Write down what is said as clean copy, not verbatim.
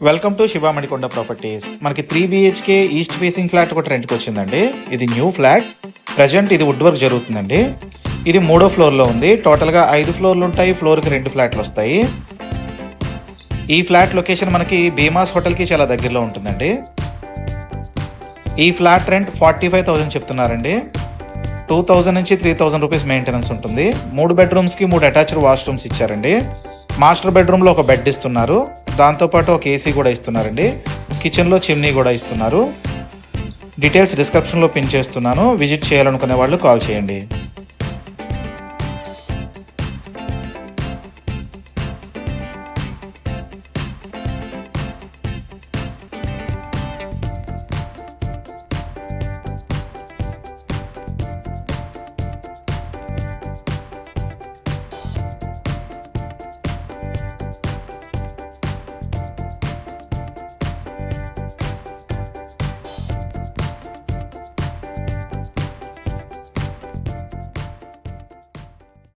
Welcome to Shiva Manikonda properties. మనకి 3 BHK east facing flat ఒకటి రెంట్కి వచ్చిందండి. ఇది న్యూ ఫ్లాట్. ప్రజెంట్ ఇది వుడ్ వర్క్ జరుగుతుందండి. ఇది 3వ ఫ్లోర్లో ఉంది. టోటల్గా 5 ఫ్లోర్లు ఉంటాయి. ఫ్లోర్కి 2 ఫ్లాట్లు వస్తాయి. ఈ ఫ్లాట్ లొకేషన్ మనకి భీమాస్ హోటల్కి చాలా దగ్గరలో ఉంటుందండి. ఈ ఫ్లాట్ రెంట్ 45,000 చెప్తున్నారండి. 2,000 నుంచి 3,000 రూపీస్ మెయింటెనెన్స్ ఉంటుంది. 3 బెడ్రూమ్స్కి 3 అటాచ్డ్ వాష్రూమ్స్ ఇచ్చారండి. మాస్టర్ బెడ్రూమ్లో ఒక బెడ్ ఇస్తున్నారు. దాంతోపాటు ఒక ఏసీ కూడా ఇస్తున్నారండి. కిచెన్లో చిమ్నీ కూడా ఇస్తున్నారు. డీటెయిల్స్ డిస్క్రిప్షన్లో పిన్ చేస్తున్నాను. విజిట్ చేయాలనుకునే వాళ్ళు కాల్ చేయండి.